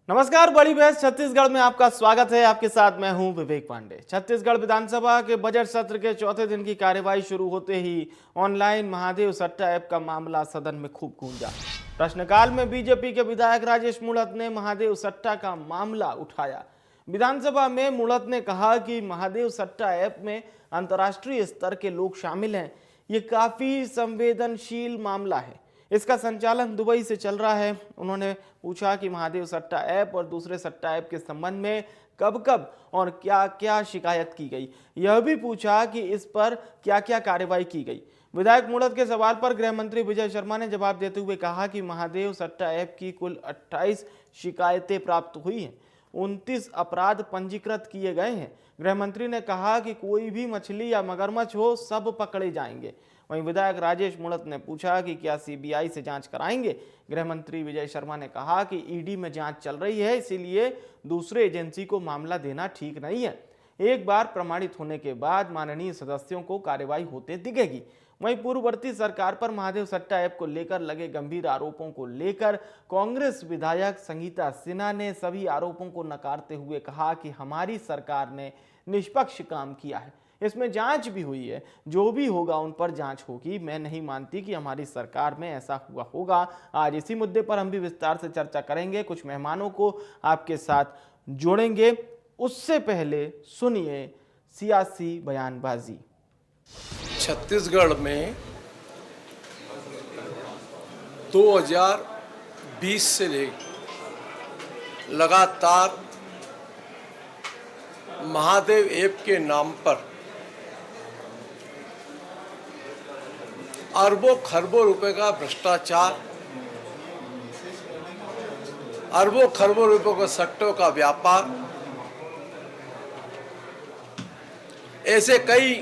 नमस्कार, बड़ी बहस छत्तीसगढ़ में आपका स्वागत है। आपके साथ मैं हूं विवेक पांडे। छत्तीसगढ़ विधानसभा के बजट सत्र के चौथे दिन की कार्यवाही शुरू होते ही ऑनलाइन महादेव सट्टा ऐप का मामला सदन में खूब गूंजा। प्रश्नकाल में बीजेपी के विधायक राजेश मूणत ने महादेव सट्टा का मामला उठाया। विधानसभा में मूणत ने कहा कि महादेव सट्टा ऐप में अंतर्राष्ट्रीय स्तर के लोग शामिल हैं। ये काफी संवेदनशील मामला है। इसका संचालन दुबई से चल रहा है। उन्होंने पूछा कि महादेव सट्टा ऐप और दूसरे सट्टा ऐप के संबंध में कब कब और क्या क्या शिकायत की गई। यह भी पूछा कि इस पर क्या क्या कार्रवाई की गई। विधायक मूणत के सवाल पर गृह मंत्री विजय शर्मा ने जवाब देते हुए कहा कि महादेव सट्टा ऐप की कुल 28 शिकायतें प्राप्त हुई हैं। 29 अपराध पंजीकृत किए गए हैं। गृह मंत्री ने कहा कि कोई भी मछली या मगरमच्छ हो, सब पकड़े जाएंगे। वहीं विधायक राजेश मूणत ने पूछा कि क्या सीबीआई से जांच कराएंगे। गृह मंत्री विजय शर्मा ने कहा कि ईडी में जांच चल रही है, इसीलिए दूसरे एजेंसी को मामला देना ठीक नहीं है। एक बार प्रमाणित होने के बाद माननीय सदस्यों को कार्रवाई होते दिखेगी। वहीं पूर्ववर्ती सरकार पर महादेव सट्टा ऐप को लेकर लगे गंभीर आरोपों को लेकर कांग्रेस विधायक संगीता सिन्हा ने सभी आरोपों को नकारते हुए कहा कि हमारी सरकार ने निष्पक्ष काम किया है, इसमें जांच भी हुई है। जो भी होगा उन पर जांच होगी। मैं नहीं मानती कि हमारी सरकार में ऐसा हुआ होगा। आज इसी मुद्दे पर हम भी विस्तार से चर्चा करेंगे। कुछ मेहमानों को आपके साथ जोड़ेंगे। उससे पहले सुनिए सियासी बयानबाजी। छत्तीसगढ़ में 2020 से लगातार महादेव ऐप के नाम पर अरबों खरबों रुपए का भ्रष्टाचार, अरबों खरबों रुपयों का सट्टों का व्यापार, ऐसे कई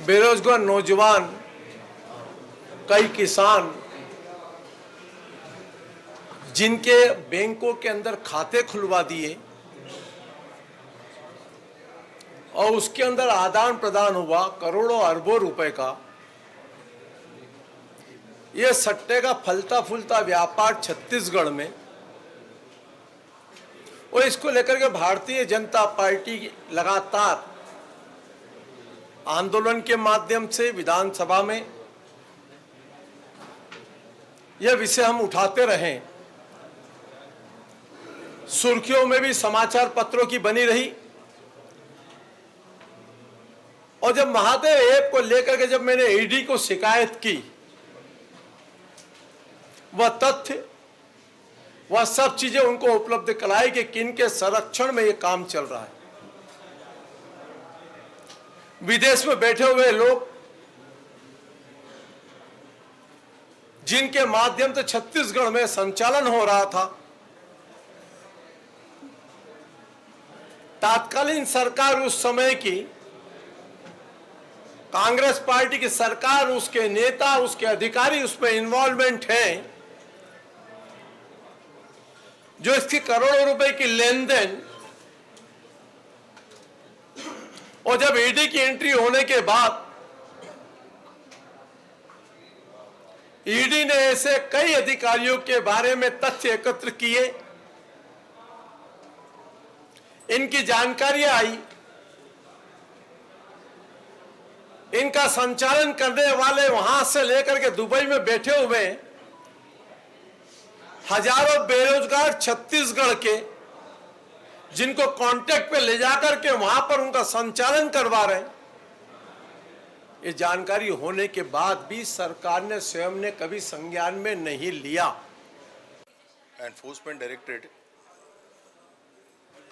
बेरोजगार नौजवान, कई किसान जिनके बैंकों के अंदर खाते खुलवा दिए और उसके अंदर आदान प्रदान हुआ करोड़ों अरबों रुपए का। यह सट्टे का फलता फूलता व्यापार छत्तीसगढ़ में, और इसको लेकर के भारतीय जनता पार्टी लगातार आंदोलन के माध्यम से विधानसभा में यह विषय हम उठाते रहे। सुर्खियों में भी समाचार पत्रों की बनी रही। और जब महादेव ऐप को लेकर के जब मैंने ईडी को शिकायत की, वह तथ्य, वह सब चीजें उनको उपलब्ध कराई कि किन के संरक्षण में यह काम चल रहा है। विदेश में बैठे हुए लोग जिनके माध्यम से छत्तीसगढ़ में संचालन हो रहा था, तात्कालीन सरकार उस समय की कांग्रेस पार्टी की सरकार, उसके नेता, उसके अधिकारी उसमें इन्वॉल्वमेंट हैं, जो इसकी करोड़ों रुपए की लेन देन, और जब ईडी की एंट्री होने के बाद ईडी ने ऐसे कई अधिकारियों के बारे में तथ्य एकत्र किए, इनकी जानकारियां आई, इनका संचालन करने वाले वहां से लेकर के दुबई में बैठे हुए हजारों बेरोजगार छत्तीसगढ़ के, जिनको कांटेक्ट पे ले जाकर के वहां पर उनका संचालन करवा रहे हैं। ये जानकारी होने के बाद भी सरकार ने स्वयं ने कभी संज्ञान में नहीं लिया। एनफोर्समेंट डायरेक्टरेट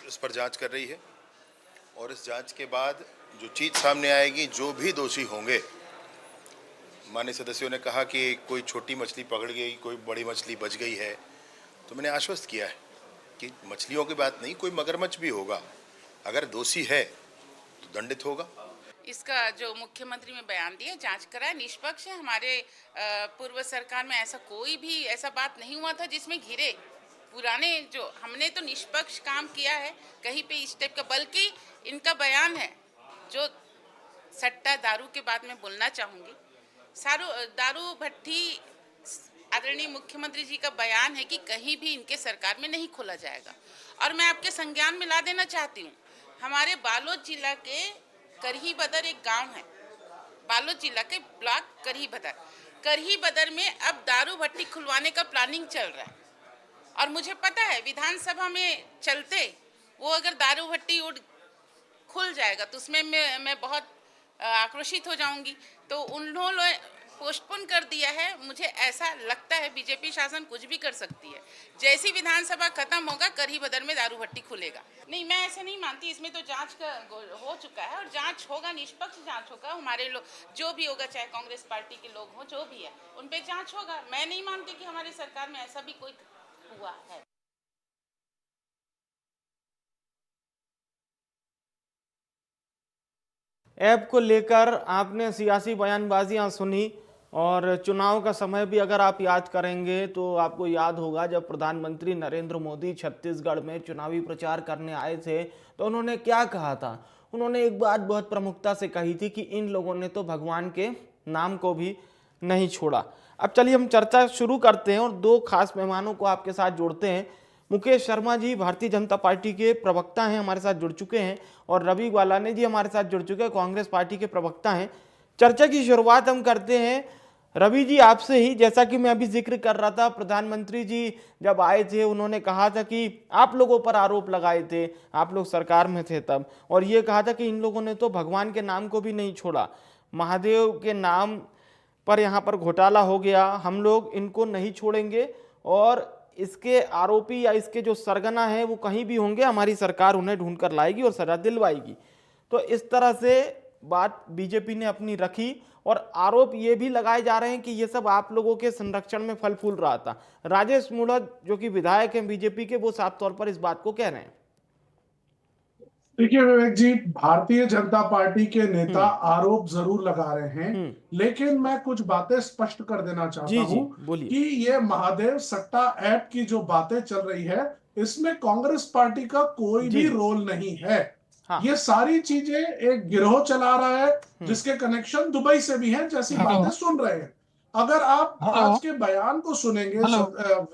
इस पर जांच कर रही है और इस जांच के बाद जो चीज सामने आएगी, जो भी दोषी होंगे, माननीय सदस्यों ने कहा कि कोई छोटी मछली पकड़ गई, कोई बड़ी मछली बच गई है, तो मैंने आश्वस्त किया है कि मछलियों की बात नहीं, कोई मगरमच्छ भी होगा, अगर दोषी है तो दंडित होगा। इसका जो मुख्यमंत्री में बयान दिया, जांच कराए, निष्पक्ष है। हमारे पूर्व सरकार में ऐसा कोई भी ऐसा बात नहीं हुआ था जिसमें घिरे पुराने, जो हमने तो निष्पक्ष काम किया है, कहीं पे इस टाइप का। बल्कि इनका बयान है जो सट्टा दारू के बाद में बोलना चाहूँगी, दारू भट्टी आदरणीय मुख्यमंत्री जी का बयान है कि कहीं भी इनके सरकार में नहीं खोला जाएगा। और मैं आपके संज्ञान में ला देना चाहती हूँ, हमारे बालोद जिला के करही बदर एक गांव है, बालोद जिला के ब्लॉक करही बदर में अब दारू भट्टी खुलवाने का प्लानिंग चल रहा है। और मुझे पता है विधानसभा में चलते वो अगर दारू भट्टी खुल जाएगा तो उसमें मैं बहुत आक्रोशित हो जाऊंगी। तो उन्होंने पोस्टपोन कर दिया है। मुझे ऐसा लगता है बीजेपी शासन कुछ भी कर सकती है। जैसी विधानसभा खत्म होगा करही बदर में दारू भट्टी खुलेगा। नहीं, मैं ऐसा नहीं मानती। इसमें तो जांच का हो चुका है और जांच होगा, निष्पक्ष जांच होगा। हमारे लोग जो भी होगा, चाहे कांग्रेस पार्टी के लोग हों, जो भी है उन पे जांच होगा। मैं नहीं मानती कि हमारी सरकार में ऐसा भी कोई हुआ है। ऐप को लेकर आपने सियासी बयानबाजियां सुनी और चुनाव का समय भी अगर आप याद करेंगे तो आपको याद होगा जब प्रधानमंत्री नरेंद्र मोदी छत्तीसगढ़ में चुनावी प्रचार करने आए थे तो उन्होंने क्या कहा था। उन्होंने एक बात बहुत प्रमुखता से कही थी कि इन लोगों ने तो भगवान के नाम को भी नहीं छोड़ा। अब चलिए हम चर्चा शुरू करते हैं और दो खास मेहमानों को आपके साथ जोड़ते हैं। मुकेश शर्मा जी भारतीय जनता पार्टी के प्रवक्ता हैं, हमारे साथ जुड़ चुके हैं, और रवि ग्वालाने जी हमारे साथ जुड़ चुके हैं, कांग्रेस पार्टी के प्रवक्ता हैं। चर्चा की शुरुआत हम करते हैं रवि जी आपसे ही। जैसा कि मैं अभी जिक्र कर रहा था, प्रधानमंत्री जी जब आए थे उन्होंने कहा था कि आप लोगों पर आरोप लगाए थे, आप लोग सरकार में थे तब, और ये कहा था कि इन लोगों ने तो भगवान के नाम को भी नहीं छोड़ा, महादेव के नाम पर यहाँ पर घोटाला हो गया, हम लोग इनको नहीं छोड़ेंगे और इसके आरोपी या इसके जो सरगना है वो कहीं भी होंगे, हमारी सरकार उन्हें ढूंढ कर लाएगी और सजा दिलवाएगी। तो इस तरह से बात बीजेपी ने अपनी रखी और आरोप ये भी लगाए जा रहे हैं कि ये सब आप लोगों के संरक्षण में फल फूल रहा था। राजेश मूणत जो कि विधायक हैं बीजेपी के, वो साफ तौर पर इस बात को कह रहे हैं। देखिए विवेक जी, भारतीय जनता पार्टी के नेता आरोप जरूर लगा रहे हैं, लेकिन मैं कुछ बातें स्पष्ट कर देना चाहता हूं कि ये महादेव सट्टा ऐप की जो बातें चल रही है इसमें कांग्रेस पार्टी का कोई भी रोल नहीं है। हाँ। ये सारी चीजें एक गिरोह चला रहा है जिसके कनेक्शन दुबई से भी हैं, जैसी बातें सुन रहे हैं। अगर आप आज के बयान को सुनेंगे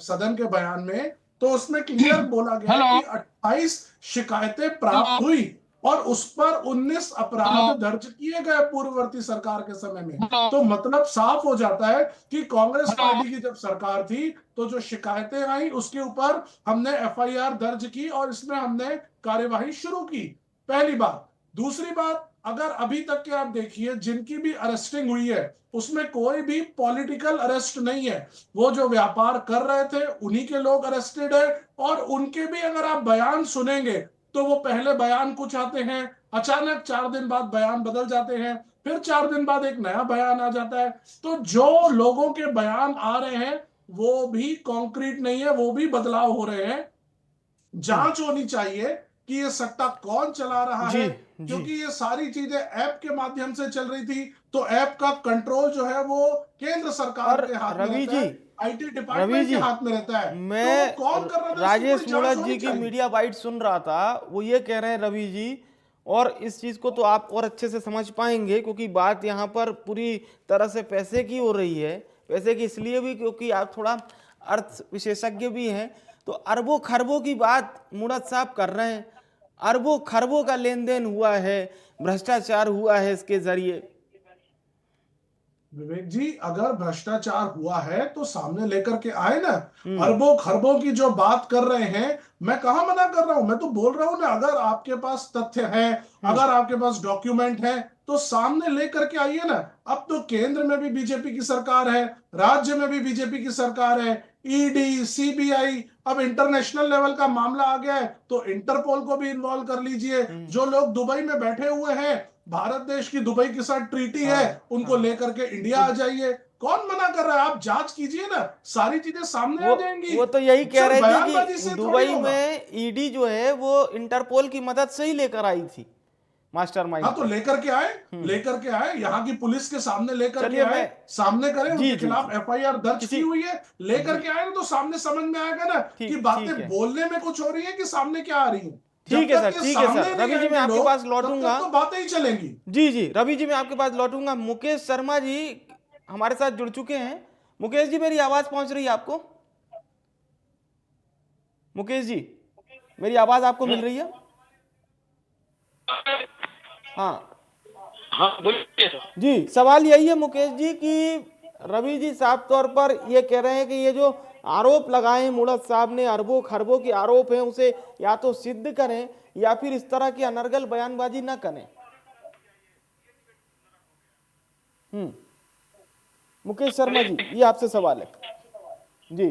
सदन के बयान में, तो उसमें क्लियर बोला गया है कि 28 शिकायतें प्राप्त हुई और उस पर 19 अपराध दर्ज किए गए पूर्ववर्ती सरकार के समय में। तो मतलब साफ हो जाता है कि कांग्रेस पार्टी की जब सरकार थी तो जो शिकायतें आई उसके ऊपर हमने एफआईआर दर्ज की और इसमें हमने कार्यवाही शुरू की। पहली बात। दूसरी बात, अगर अभी तक के आप देखिए जिनकी भी अरेस्टिंग हुई है उसमें कोई भी पॉलिटिकल अरेस्ट नहीं है। वो जो व्यापार कर रहे थे उन्हीं के लोग अरेस्टेड है और उनके भी अगर आप बयान सुनेंगे तो वो पहले बयान कुछ आते हैं, अचानक 4 दिन बाद बयान बदल जाते हैं, फिर 4 दिन बाद एक नया बयान आ जाता है। तो जो लोगों के बयान आ रहे हैं वो भी कॉन्क्रीट नहीं है, वो भी बदलाव हो रहे हैं। जांच होनी चाहिए कि ये सट्टा कौन चला रहा है, क्योंकि ये सारी चीजें ऐप के माध्यम से चल रही थी। तो ऐप का कंट्रोल जो है वो केंद्र सरकार के हाथ में रहता है, आईटी डिपार्टमेंट के हाथ में रहता है। मैं तो कौन कर रहा था? राजेश मूणत जी की मीडिया बाइट सुन रहा था, वो ये कह रहे हैं रवि जी, और इस चीज को तो आप और अच्छे से समझ पाएंगे क्योंकि बात यहाँ पर पूरी तरह से पैसे की हो रही है। पैसे की इसलिए भी क्योंकि आप थोड़ा अर्थ विशेषज्ञ भी हैं। तो अरबों खरबों की बात मूणत साहब कर रहे हैं, अरबों खरबों का लेन देन हुआ है, भ्रष्टाचार हुआ है इसके जरिए। विवेक जी, अगर भ्रष्टाचार हुआ है तो सामने लेकर के आए ना। अरबों खरबों की जो बात कर रहे हैं, मैं कहां मना कर रहा हूं, मैं तो बोल रहा हूं ना, अगर आपके पास तथ्य है, अगर आपके पास डॉक्यूमेंट है तो सामने लेकर के आइए ना। अब तो केंद्र में भी बीजेपी की सरकार है, राज्य में भी बीजेपी की सरकार है, ईडी, सीबीआई, अब इंटरनेशनल लेवल का मामला आ गया है तो इंटरपोल को भी इन्वॉल्व कर लीजिए। जो लोग दुबई में बैठे हुए हैं, भारत देश की दुबई के साथ ट्रीटी है, उनको लेकर के इंडिया आ जाइए। कौन मना कर रहा है? आप जांच कीजिए ना, सारी चीजें सामने आ जाएंगी। वो तो यही कह रहे थे कि दुबई में ईडी जो है वो इंटरपोल की मदद से ही लेकर आई थी मास्टरमाइंड। हाँ, तो लेकर के आए, यहाँ की पुलिस के सामने लेकर के आए, सामने करें, उनके खिलाफ एफआईआर दर्ज की हुई है, लेकर के आए ना, तो सामने समझ में आएगा ना कि बातें बोलने में कुछ हो रही है कि सामने क्या आ रही है। ठीक है सर, ठीक है सर। रवि जी मैं आपके पास लौटूंगा, तो बातें ही चलेंगी। जी रवि जी मैं आपके पास लौटूंगा। मुकेश शर्मा जी हमारे साथ जुड़ चुके हैं। मुकेश जी मेरी आवाज पहुंच रही है आपको? मुकेश जी मेरी आवाज आपको मिल रही है? हाँ हाँ बोलिए सर। जी, सवाल यही है मुकेश जी कि रवि जी साफ तौर पर ये कह रहे हैं कि ये जो आरोप लगाए हैं मुड़त साहब ने, अरबों खरबों के आरोप हैं, उसे या तो सिद्ध करें या फिर इस तरह की अनर्गल बयानबाजी ना करें। मुकेश शर्मा जी ये आपसे सवाल है जी।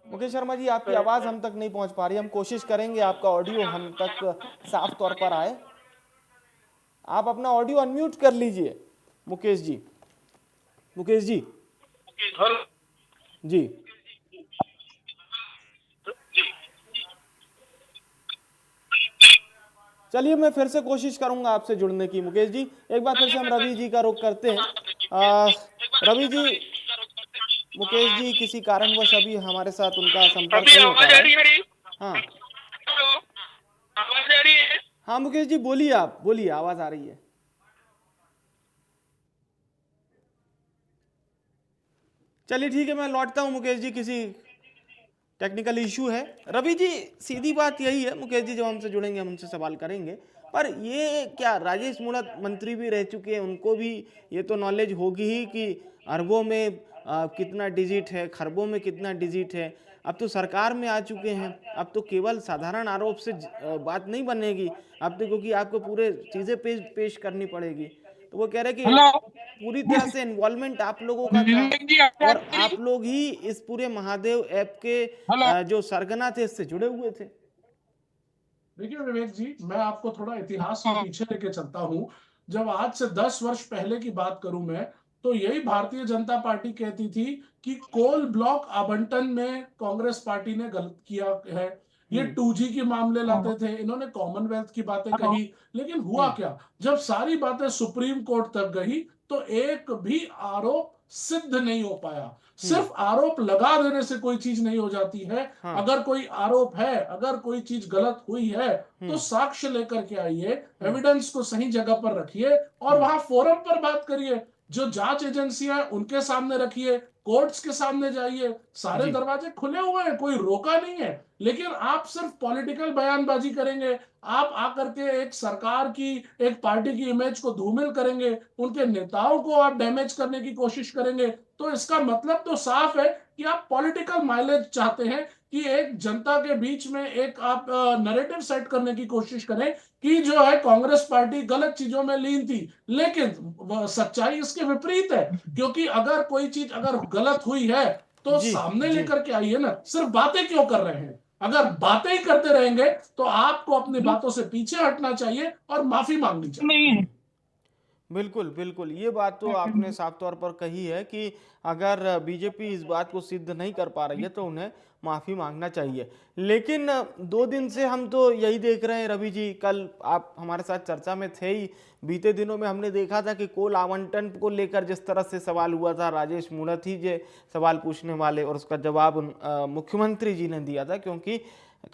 मुकेश शर्मा जी आपकी आवाज हम तक नहीं पहुंच पा रही, हम कोशिश करेंगे आपका ऑडियो हम तक साफ तौर पर आए। आप अपना ऑडियो अनम्यूट कर लीजिए मुकेश जी। मुकेश जी जी चलिए मैं फिर से कोशिश करूंगा आपसे जुड़ने की। मुकेश जी एक बार फिर से हम रवि जी का रुख करते हैं। रवि जी, मुकेश जी किसी कारणवश अभी हमारे साथ उनका संपर्क नहीं हो पा रहा है। हाँ आवाज आ रही है? हाँ मुकेश जी बोलिए, आप बोलिए, आवाज आ रही है। चलिए ठीक है मैं लौटता हूँ मुकेश जी, किसी टेक्निकल इशू है। रवि जी सीधी बात यही है, मुकेश जी जब हमसे जुड़ेंगे हम उनसे सवाल करेंगे, पर ये क्या राजेश मूणत मंत्री भी रह चुके हैं, उनको भी ये तो नॉलेज होगी ही कि अरबों में कितना डिजिट है, खरबों में कितना डिजिट है। अब तो सरकार में आ चुके हैं, अब तो केवल साधारण आरोप से बात नहीं बनेगी, अब तो क्योंकि आपको पूरे चीजें पेश करनी पड़ेगी। तो वो कह रहे कि पूरी तरह से इन्वॉल्वमेंट आप लोगों का था और आप लोग ही इस पूरे महादेव ऐप के जो सरगना थे इससे जुड़े हुए थे। देखिए विवेक जी, मैं आपको थोड़ा इतिहास के पीछे लेके चलता हूँ। जब आज से 10 वर्ष पहले की बात करूं मैं, तो यही भारतीय जनता पार्टी कहती थी कि कोल ब्लॉक आवंटन में कांग्रेस पार्टी ने गलत किया है। ये 2G के मामले लाते थे, इन्होंने कॉमनवेल्थ की बातें कही, लेकिन हुआ क्या, जब सारी बातें सुप्रीम कोर्ट तक गई तो एक भी आरोप सिद्ध नहीं हो पाया। सिर्फ आरोप लगा देने से कोई चीज नहीं हो जाती है। हाँ। अगर कोई आरोप है, अगर कोई चीज गलत हुई है तो साक्ष्य लेकर के आइए, एविडेंस को सही जगह पर रखिए और वहां फोरम पर बात करिए। जो जांच एजेंसियां है उनके सामने रखिए, कोर्ट्स के सामने जाइए, सारे दरवाजे खुले हुए हैं, कोई रोका नहीं है। लेकिन आप सिर्फ पॉलिटिकल बयानबाजी करेंगे, आप आकर के एक सरकार की, एक पार्टी की इमेज को धूमिल करेंगे, उनके नेताओं को आप डैमेज करने की कोशिश करेंगे, तो इसका मतलब तो साफ है कि आप पॉलिटिकल माइलेज चाहते हैं कि एक जनता के बीच में एक आप नैरेटिव सेट करने की कोशिश करें कि जो है कांग्रेस पार्टी गलत चीजों में लीन थी। लेकिन सच्चाई इसके विपरीत है, क्योंकि अगर कोई चीज अगर गलत हुई है तो सामने लेकर के आइए ना, सिर्फ बातें क्यों कर रहे हैं? अगर बातें ही करते रहेंगे तो आपको अपनी बातों से पीछे हटना चाहिए और माफी मांगनी चाहिए। बिल्कुल बिल्कुल, ये बात तो आपने साफ तौर पर कही है कि अगर बीजेपी इस बात को सिद्ध नहीं कर पा रही है तो उन्हें माफी मांगना चाहिए। लेकिन 2 दिन से हम तो यही देख रहे हैं रवि जी, कल आप हमारे साथ चर्चा में थे ही, बीते दिनों में हमने देखा था कि कोल आवंटन को लेकर जिस तरह से सवाल हुआ था, राजेश मूणत ही जो सवाल पूछने वाले और उसका जवाब मुख्यमंत्री जी ने दिया था, क्योंकि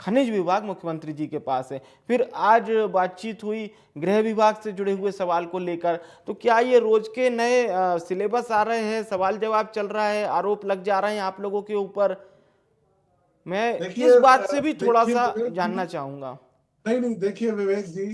खनिज विभाग मुख्यमंत्री जी के पास है। फिर आज बातचीत हुई गृह विभाग से जुड़े हुए सवाल को लेकर, तो क्या ये रोज के नए सिलेबस आ रहे हैं, सवाल जवाब चल रहा है, आरोप लग जा रहे हैं आप लोगों के ऊपर? मैं इस बात से भी थोड़ा सा जानना चाहूंगा। नहीं, देखिए विवेक जी,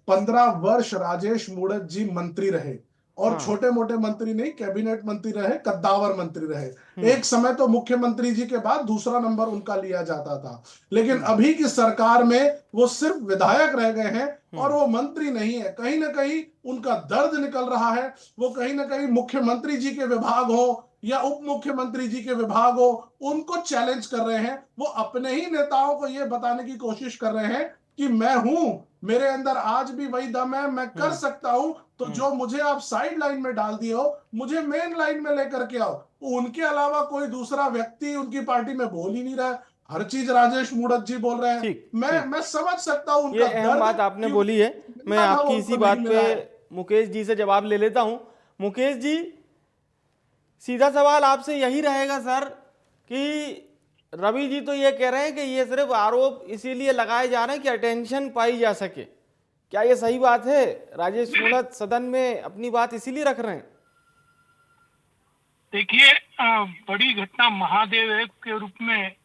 15 वर्ष राजेश मूणत जी मंत्री रहे और छोटे मोटे मंत्री नहीं, कैबिनेट मंत्री रहे, कद्दावर मंत्री रहे। एक समय तो मुख्यमंत्री जी के बाद दूसरा नंबर उनका लिया जाता था, लेकिन अभी की सरकार में वो सिर्फ विधायक रह गए हैं और वो मंत्री नहीं है। कहीं ना कहीं उनका दर्द निकल रहा है। वो कहीं ना कहीं मुख्यमंत्री जी के विभाग हो या उप मुख्यमंत्री जी के विभाग हो, उनको चैलेंज कर रहे हैं। वो अपने ही नेताओं को ये बताने की कोशिश कर रहे हैं कि मैं हूं, मेरे अंदर आज भी वही दम है, मैं कर सकता हूं। तो जो मुझे आप साइड लाइन में डाल दिए हो, मुझे मेन लाइन में लेकर के आओ। उनके अलावा कोई दूसरा व्यक्ति उनकी पार्टी में बोल ही नहीं रहा है, हर चीज राजेश मूणत जी बोल रहे हैं। मैं समझ सकता हूं उनका ये अहम बात आपने बोली है। मैं आपकी इसी बात पे मुकेश जी से जवाब ले लेता हूं। मुकेश जी, सीधा सवाल आपसे यही रहेगा सर कि रवि जी तो ये कह रहे हैं कि ये सिर्फ आरोप इसीलिए लगाए जा रहे हैं कि अटेंशन पाई जा सके। क्या ये सही बात है? राजेश मूणत सदन में अपनी बात इसीलिए रख रहे हैं? देखिए, बड़ी घटना महादेव ऐप के रूप में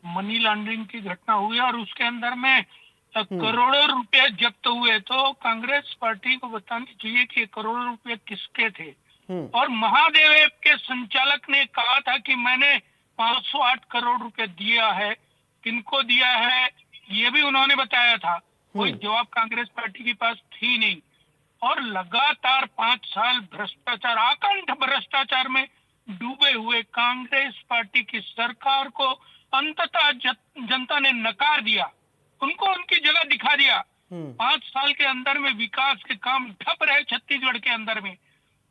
मनी लॉन्ड्रिंग की घटना हुई और उसके अंदर में करोड़ों रुपए जब्त हुए। तो कांग्रेस पार्टी को बताना चाहिए कि करोड़ों रुपए किसके थे। और महादेव ऐप के संचालक ने कहा था कि मैंने 508 करोड़ रुपए दिया है। किनको दिया है ये भी उन्होंने बताया था। कोई जवाब कांग्रेस पार्टी के पास थी नहीं। और लगातार 5 साल भ्रष्टाचार, आकंठ भ्रष्टाचार में डूबे हुए कांग्रेस पार्टी की सरकार को अंततः जनता ने नकार दिया, उनको उनकी जगह दिखा दिया। 5 साल के अंदर में विकास के काम ठप रहे छत्तीसगढ़ के अंदर में।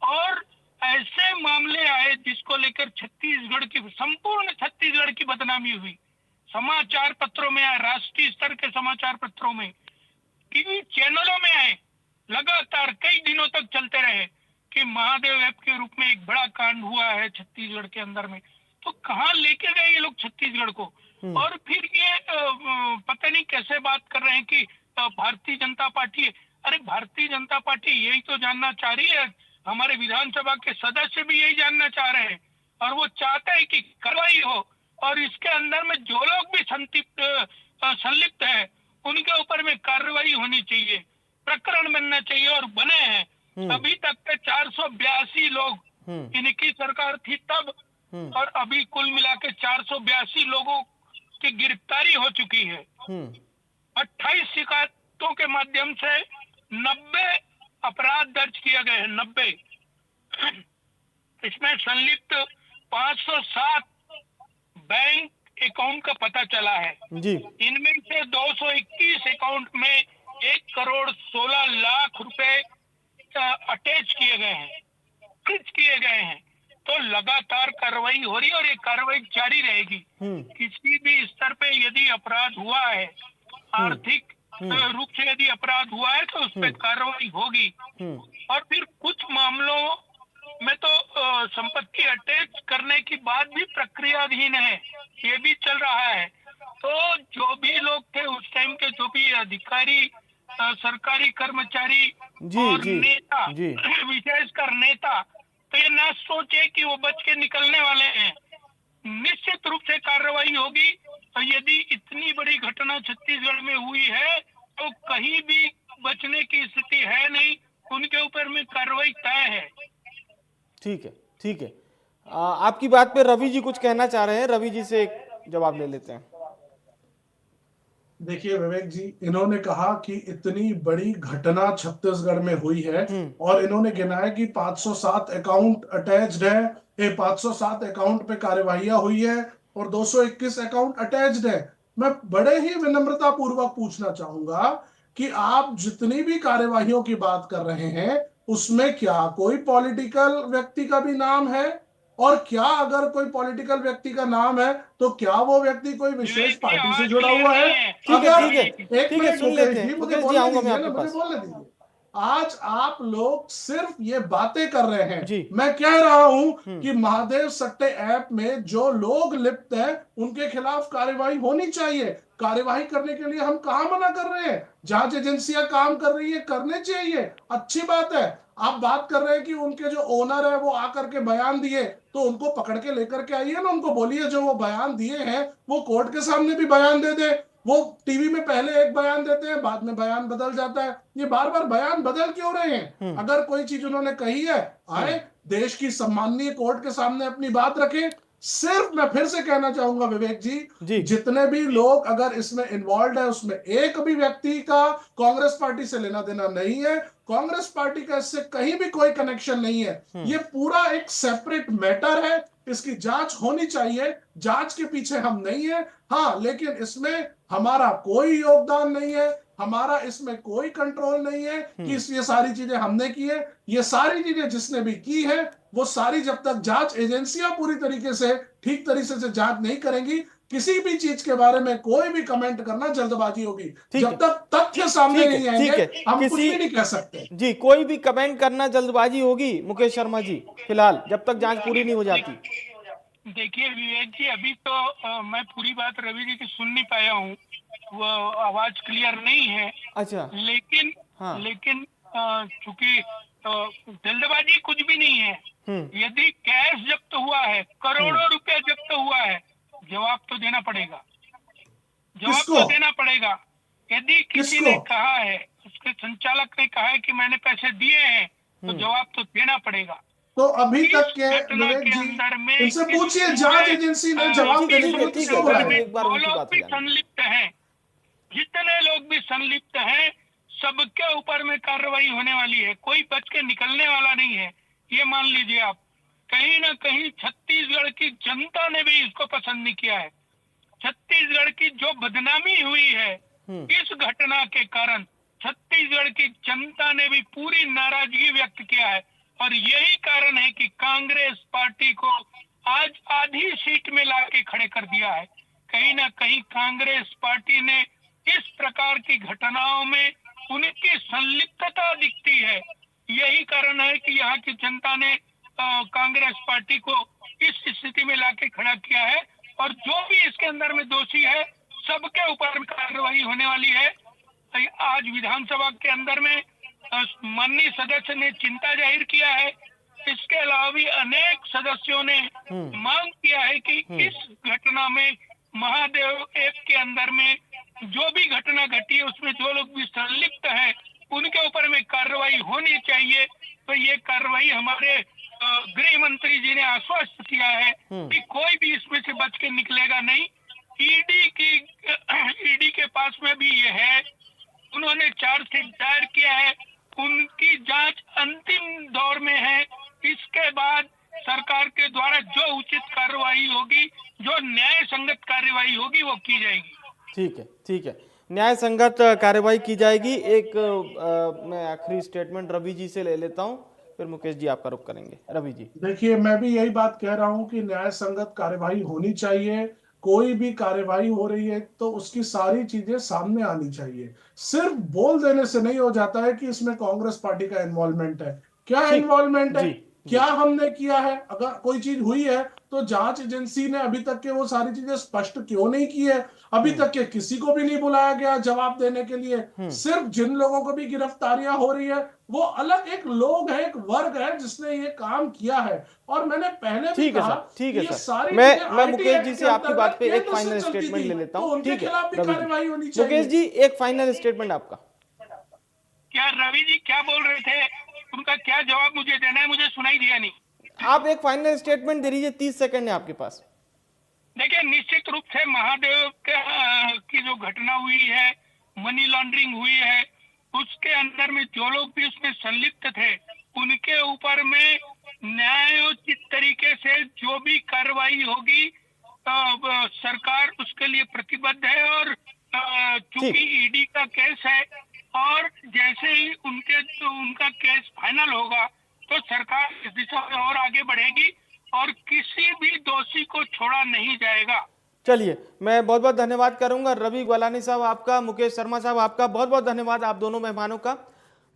और ऐसे मामले आए जिसको लेकर छत्तीसगढ़ की, संपूर्ण छत्तीसगढ़ की बदनामी हुई। समाचार पत्रों में आए, राष्ट्रीय स्तर के समाचार पत्रों में, टीवी चैनलों में आए, लगातार कई दिनों तक चलते रहे कि महादेव ऐप के रूप में एक बड़ा कांड हुआ है छत्तीसगढ़ के अंदर में। तो कहाँ लेके गए ये लोग छत्तीसगढ़ को? और फिर ये पता नहीं कैसे बात कर रहे हैं कि भारतीय जनता पार्टी है। अरे भारतीय जनता पार्टी यही तो जानना चाह रही है, हमारे विधानसभा के सदस्य भी यही जानना चाह रहे हैं और वो चाहते हैं कि कार्रवाई हो और इसके अंदर में जो लोग भी संलिप्त है उनके ऊपर में कार्रवाई होनी चाहिए, प्रकरण बनना चाहिए और बने हैं। अभी तक के 482 लोग इनकी सरकार थी तब, और अभी कुल मिला के 482 लोगों की गिरफ्तारी हो चुकी है। 28 शिकायतों के माध्यम से 90 अपराध दर्ज किए गए हैं। 90 इसमें संलिप्त 507 बैंक अकाउंट का पता चला है जी। इनमें से 221 अकाउंट में 1 करोड़ 16 लाख रुपए अटैच किए गए हैं, फ्रीज किए गए हैं। तो लगातार कार्रवाई हो रही है और ये कार्रवाई जारी रहेगी। किसी भी स्तर पे यदि अपराध हुआ है, आर्थिक रूप से यदि अपराध हुआ है तो उस पर कार्रवाई होगी। और फिर कुछ मामलों में तो संपत्ति अटैच करने की बात भी प्रक्रियाधीन है, ये भी चल रहा है। तो जो भी लोग थे उस टाइम के, जो भी अधिकारी, सरकारी कर्मचारी और नेता, विशेषकर नेता, तो ये ना सोचे कि वो बच के निकलने वाले हैं। निश्चित रूप से कार्रवाई होगी। और यदि इतनी बड़ी घटना छत्तीसगढ़ में हुई है तो कहीं भी बचने की स्थिति है नहीं, उनके ऊपर में कार्रवाई तय है। ठीक है, ठीक है। आपकी बात पे रवि जी कुछ कहना चाह रहे हैं, रवि जी से एक जवाब ले लेते हैं। देखिए विवेक जी, इन्होंने कहा कि इतनी बड़ी घटना छत्तीसगढ़ में हुई है और इन्होंने गिनाया कि 507 अकाउंट अटैच्ड है, 507 अकाउंट पे कार्यवाहियां हुई है और 221 अकाउंट अटैच्ड है। मैं बड़े ही विनम्रता पूर्वक पूछना चाहूंगा कि आप जितनी भी कार्यवाहियों की बात कर रहे हैं उसमें क्या कोई पॉलिटिकल व्यक्ति का भी नाम है? और क्या अगर कोई पॉलिटिकल व्यक्ति का नाम है तो क्या वो व्यक्ति कोई विशेष पार्टी से जुड़ा हुआ है? ठीक है, एक ठीक है, सुन लेते हैं। मुझे बोलने दीजिए। आज आप लोग सिर्फ ये बातें कर रहे हैं। मैं कह रहा हूं कि महादेव सट्टे ऐप में जो लोग लिप्त हैं उनके खिलाफ कार्यवाही होनी चाहिए। कार्यवाही करने के लिए हम कहां मना कर रहे हैं? जांच एजेंसियां काम कर रही है, करने चाहिए, अच्छी बात है। आप बात कर रहे हैं कि उनके जो ओनर है वो आकर के बयान दिए, तो उनको पकड़ के लेकर के आइए ना, उनको बोलिए जो वो बयान दिए हैं वो कोर्ट के सामने भी बयान दे दे। वो टीवी में पहले एक बयान देते हैं, बाद में बयान बदल जाता है। ये बार बार बयान बदल क्यों रहे हैं? अगर कोई चीज उन्होंने कही है, आए देश की सम्माननीय कोर्ट के सामने अपनी बात रखें। सिर्फ मैं फिर से कहना चाहूंगा विवेक जी, जितने भी लोग अगर इसमें इन्वॉल्व है उसमें एक भी व्यक्ति का कांग्रेस पार्टी से लेना देना नहीं है। कांग्रेस पार्टी का इससे कहीं भी कोई कनेक्शन नहीं है। ये पूरा एक सेपरेट मैटर है, इसकी जांच होनी चाहिए। जांच के पीछे हम नहीं है, हाँ, लेकिन इसमें हमारा कोई योगदान नहीं है, हमारा इसमें कोई कंट्रोल नहीं है कि ये सारी चीजें हमने की है। ये सारी चीजें जिसने भी की है वो सारी जब तक जांच एजेंसियां पूरी तरीके से ठीक तरीके से जांच नहीं करेंगी, किसी भी चीज के बारे में कोई भी कमेंट करना जल्दबाजी होगी। जब तक तथ्य सामने नहीं आएंगे हम कुछ भी नहीं कह सकते। जी, कोई भी कमेंट करना जल्दबाजी होगी मुकेश शर्मा जी, फिलहाल जब तक जांच पूरी नहीं हो जाती। देखिए विवेक जी, अभी तो मैं पूरी बात रवि जी की सुन नहीं पाया हूँ, वो आवाज क्लियर नहीं है। अच्छा। लेकिन हाँ। लेकिन चूंकि जल्दबाजी कुछ भी नहीं है। यदि कैश जब्त हुआ है, करोड़ों रुपए जब्त हुआ है, जवाब तो देना पड़ेगा, जवाब किसको? तो देना पड़ेगा। यदि किसी किसको? ने कहा है, उसके संचालक ने कहा है कि मैंने पैसे दिए हैं, तो जवाब तो देना पड़ेगा। तो अभी तक इस के घटना विवेक के जी, अंदर में इनसे इस पूछिए, पूरे, जांच एजेंसी ने जवाब देने के लिए ठीक किसको है बुलाया? रवि, एक बार जो उनकी लोग बात भी हो जाने। संलिप्त हैं, जितने लोग भी संलिप्त हैं, सबके ऊपर में कार्रवाई होने वाली है। कोई बच के निकलने वाला नहीं है, ये मान लीजिए आप। कहीं ना कहीं छत्तीसगढ़ की जनता ने भी इसको पसंद नहीं किया है। छत्तीसगढ़ की जो बदनामी हुई है इस घटना के कारण, छत्तीसगढ़ की जनता ने भी पूरी नाराजगी व्यक्त किया है। और यही कारण है कि कांग्रेस पार्टी को आज आधी सीट में लाके खड़े कर दिया है। कहीं ना कहीं कांग्रेस पार्टी ने इस प्रकार की घटनाओं में उनकी संलिप्तता दिखती है। यही कारण है कि यहाँ की जनता ने कांग्रेस पार्टी को इस स्थिति में लाके खड़ा किया है। और जो भी इसके अंदर में दोषी है, सबके ऊपर कार्रवाई होने वाली है। आज विधानसभा के अंदर में माननीय सदस्य ने चिंता जाहिर किया है। इसके अलावा भी अनेक सदस्यों ने मांग किया है कि इस घटना में महादेव ऐप के अंदर में जो भी घटना घटी है, उसमें जो लोग भी संलिप्त हैं, उनके ऊपर में कार्रवाई होनी चाहिए। तो ये कार्रवाई हमारे गृह मंत्री जी ने आश्वस्त किया है कि कोई भी इसमें से बच के निकलेगा नहीं। ईडी के पास में भी ये है, उन्होंने चार्जशीट दायर किया है, उनकी जांच अंतिम दौर में है। इसके बाद सरकार के द्वारा जो उचित कार्रवाई होगी, जो न्याय संगत कार्रवाई होगी, वो की जाएगी। ठीक है, ठीक है, न्याय संगत कार्रवाई की जाएगी। एक मैं आखिरी स्टेटमेंट रवि जी से ले लेता हूं, फिर मुकेश जी आपका रुख करेंगे। रवि जी। देखिए, मैं भी यही बात कह रहा हूं कि न्याय संगत कार्यवाही होनी चाहिए। कोई भी कार्यवाही हो रही है तो उसकी सारी चीजें सामने आनी चाहिए। सिर्फ बोल देने से नहीं हो जाता है कि इसमें कांग्रेस पार्टी का इन्वॉल्वमेंट है। क्या ठीक। इन्वॉल्वमेंट है? जी। क्या हमने किया है? अगर कोई चीज हुई है तो जांच एजेंसी ने अभी तक के वो सारी चीजें स्पष्ट क्यों नहीं की है? अभी तक के किसी को भी नहीं बुलाया गया जवाब देने के लिए। सिर्फ जिन लोगों को भी गिरफ्तारियां हो रही है, वो अलग एक लोग है, एक वर्ग है जिसने ये काम किया है। और मैंने पहले भी कहा ठीक कि है ये सर, सारी मैं चीजें मुकेश जी IT से आपकी बात पे एक केंद्र से फाइनल चलती स्टेटमेंट थी, ले लेता तो हूँ। उनके ठीक है खिलाफ भी रवि कार्रवाई होनी जी। चाहिए। मुकेश जी, एक फाइनल स्टेटमेंट आपका। क्या रवि जी क्या बोल रहे थे, उनका क्या जवाब मुझे देना है? मुझे सुनाई दिया नहीं। आप एक फाइनल स्टेटमेंट दे दीजिए, 30 सेकंड है आपके पास। देखिए, निश्चित रूप से महादेव की जो घटना हुई है, मनी लॉन्ड्रिंग हुई है, उसके अंदर में जो लोग भी उसमें संलिप्त थे, उनके ऊपर में न्यायोचित तरीके से जो भी कार्रवाई होगी, सरकार उसके लिए प्रतिबद्ध है। और चूंकि ईडी का केस है, और जैसे ही उनका केस फाइनल होगा, तो सरकार इस दिशा में और आगे बढ़ेगी और किसी भी दोषी को छोड़ा नहीं जाएगा। चलिए, मैं बहुत बहुत धन्यवाद करूंगा रवि ग्वालानी साहब आपका, मुकेश शर्मा साहब आपका बहुत बहुत धन्यवाद, आप दोनों मेहमानों का।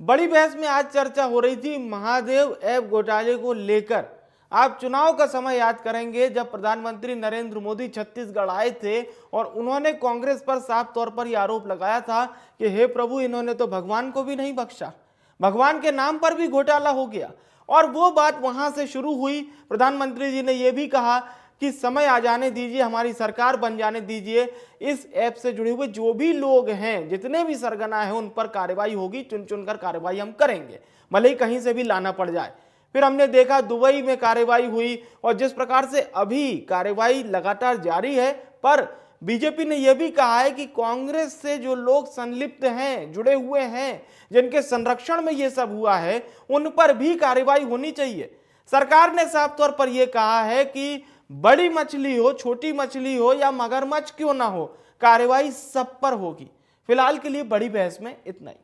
बड़ी बहस में आज चर्चा हो रही थी महादेव ऐप घोटाले को लेकर। आप चुनाव का समय याद करेंगे जब प्रधानमंत्री नरेंद्र मोदी छत्तीसगढ़ आए थे और उन्होंने कांग्रेस पर साफ तौर पर यह आरोप लगाया था कि हे प्रभु, इन्होंने तो भगवान को भी नहीं बख्शा, भगवान के नाम पर भी घोटाला हो गया। और वो बात वहां से शुरू हुई। प्रधानमंत्री जी ने यह भी कहा कि समय आ जाने दीजिए, हमारी सरकार बन जाने दीजिए, इस ऐप से जुड़े हुए जो भी लोग हैं, जितने भी सरगना हैं, उन पर कार्रवाई होगी, चुन चुनकर कार्रवाई हम करेंगे, भले ही कहीं से भी लाना पड़ जाए। फिर हमने देखा दुबई में कार्रवाई हुई, और जिस प्रकार से अभी कार्रवाई लगातार जारी है। पर बीजेपी ने यह भी कहा है कि कांग्रेस से जो लोग संलिप्त हैं, जुड़े हुए हैं, जिनके संरक्षण में यह सब हुआ है, उन पर भी कार्रवाई होनी चाहिए। सरकार ने साफ तौर पर यह कहा है कि बड़ी मछली हो, छोटी मछली हो या मगरमच्छ क्यों ना हो, कार्रवाई सब पर होगी। फिलहाल के लिए बड़ी बहस में इतना ही।